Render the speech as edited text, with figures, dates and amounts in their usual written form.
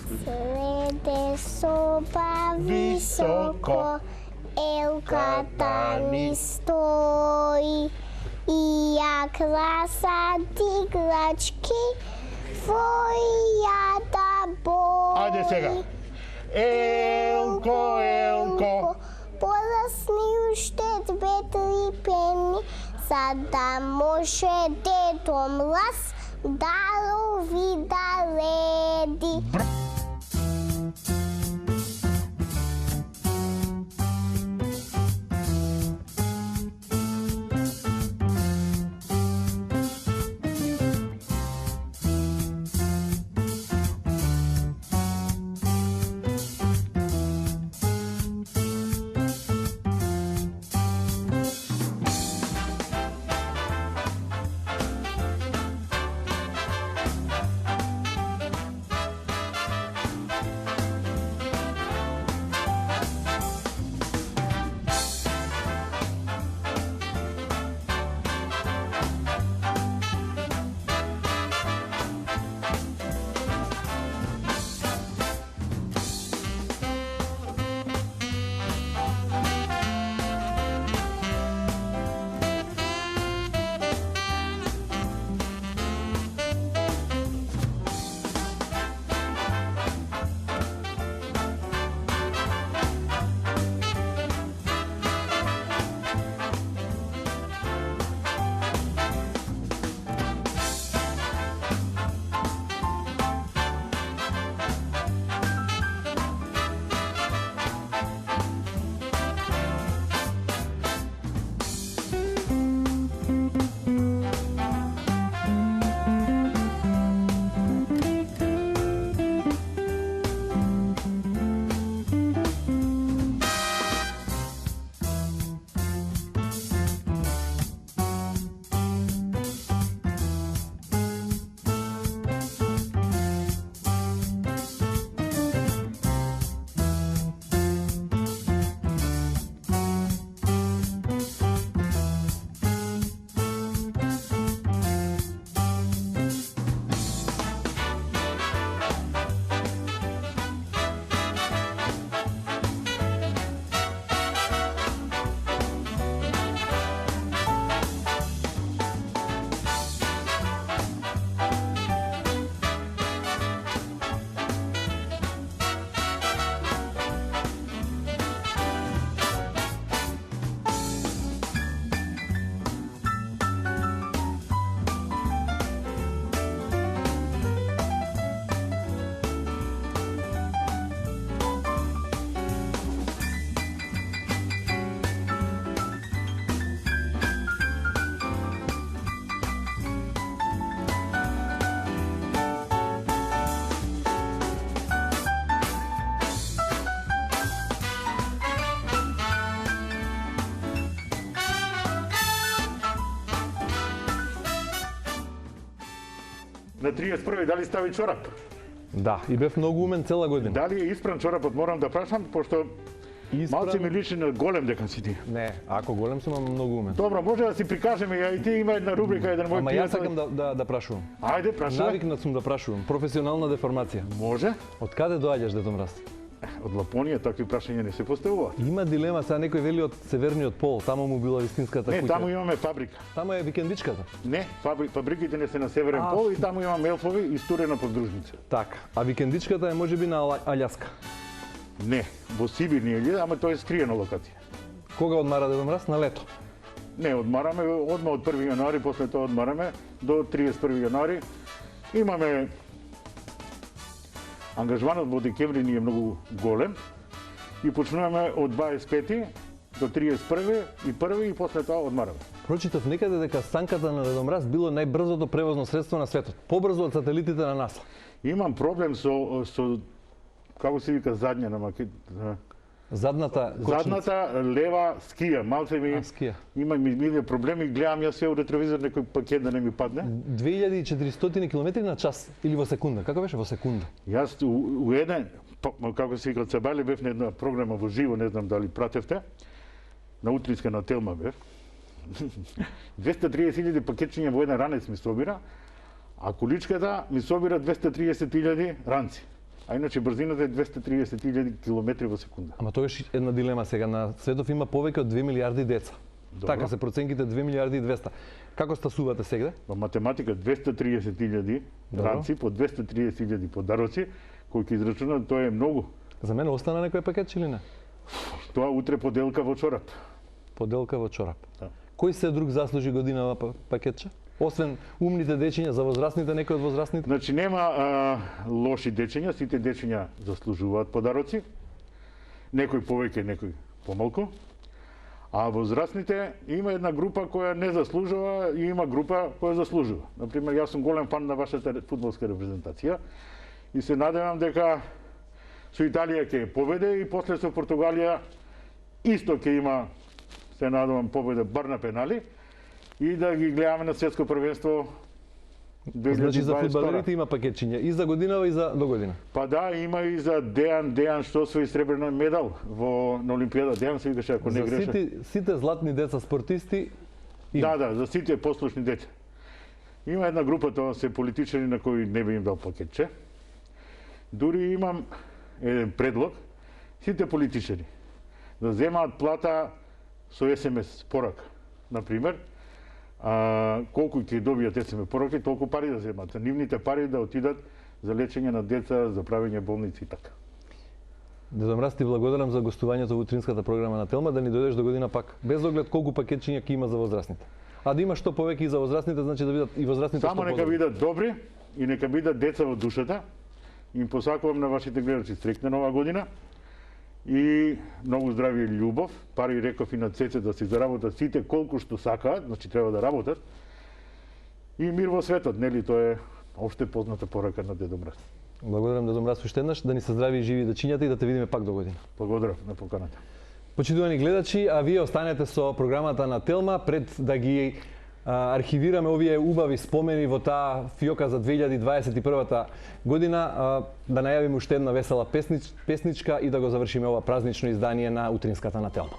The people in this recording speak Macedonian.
Среде соба високо, елката ни стои. И ја красат играчки, твојата бој. Ајде сега. Елко, елко. Порасни уште 2-3 пени, за да може дедо Мраз дарови да реди. На 31-ви дали стави чорап? Да, и бев многу умен цела година. Дали е испран чорапот, морам да прашам, пошто малце ми личи на голем дека си ти. Не, ако голем сум многу умен. Добро, може да си прикажеме, ја и ти има една рубрика, еден мој Ама пријател. јас сакам да прашувам. Ајде, прашувам. Навикнат сум да прашувам. Професионална деформација. Може? Од каде доаѓаш, дедо Мраз? Од Лапонија такви прашања не се поставуваат. Има дилема, сега некој вели од северниот пол, таму му била вистинската Не, куќа. таму имаме фабрика. Таму е викендичката. Не, фабриките не се на северен пол и таму имаме елфови и студена поддружница. Така, а викендичката е можеби на Аљаска. Не, во Сибир не е, ама тоа е скриена локација. Кога одмара дедо Мраз? На лето. Не, одмараме одма од 1 јануари, после тоа одмараме до 31 јануари. Имаме ангажманот во декември ни е многу голем и почнуваме од 25 до 31 и 1 и после тоа одмараме. Прочитав некаде дека санката на дедо Мраз било најбрзото превозно средство на светот, побрзо од сателитите на НАСА. Имам проблем со како се вика задња на Задната лева скија, малце ми скија. Има ми проблеми, гледам јас се од ретровизор некој пакет да не ми падне. 2400 км на час или во секунда? Како беше во секунда? Јас у еден, како се вика, Цабале бев на една програма во живо, не знам дали пратевте, на Утринска на Телма бев. 230.000 пакетчиња во еден ранец ми собира, а количката ми собира 230.000 ранци. А иначе брзината е 230.000 км во секунда. Ама тогаш една дилема сега, на светот има повеќе од 2 милиарди деца. Добро. Така се проценките 2 милиарди и 200. Како стасувате сега? Во математика 230.000 ранци по 230.000 подароци, кои ќе израчунат, тоа е многу. За мене остана некој пакет или не? Тоа утре поделка во чорап. Поделка во чорап. Да. Кој се друг заслужи годинава пакетче? Освен умните дечиња, за возрастните, некој од возрастните? Значи нема лоши дечиња, сите дечиња заслужуваат подароци. Некој повеќе, некој помалку. А возрастните има една група која не заслужува и има група која заслужува. Например, јас сум голем фан на вашата фудбалска репрезентација и се надевам дека со Италија ќе победе и после со Португалија исто ќе има, се надевам, победа бар на пенали и да ги гледаме на светско првенство 2022. Значи за фудбалерите има пакетчиња и за годинава и за до година. Па да, има и за Дејан што освои сребрен медал на Олимпијада. Дејан се викаше, ако не греша. За сите златни деца спортисти има. Да, за сите послушни деца. Има една група, тоа се политичари на кои не би им дал пакетче. Дури имам еден предлог, сите политичари да земаат плата со СМС порака. Например, колку ќе добијат СМС пораки, толку пари да земат. Нивните пари да отидат за лечење на деца, за правење болници и така. Дедо Мраз, ти благодарам за гостувањето во утринската програма на Телма, да ни дојдеш до година пак, без оглед колку пакетчиња ќе има за возрастните. А да има што повеќе и за возрастните, значи да бидат и возрастните само нека бидат добри и нека бидат деца во душата. Им посакувам на вашите гледачи среќна нова година и многу здравје и љубов. Пари реков и на Цеце да си заработат сите колку што сакаат, значи треба да работат. И мир во светот, нели, тоа е опште позната порака на Дедо Мраз. Благодарам, Дедо Мраз, уште еднаш, да ни се здрави и живи дечињата и да те видиме пак до година. Благодарам на поканата. Почитувани гледачи, а вие останете со програмата на Телма пред да ги архивираме овие убави спомени во таа фиока за 2021 година, да најавиме уште една весела песничка и да го завршиме ова празнично издание на утринската на Телма.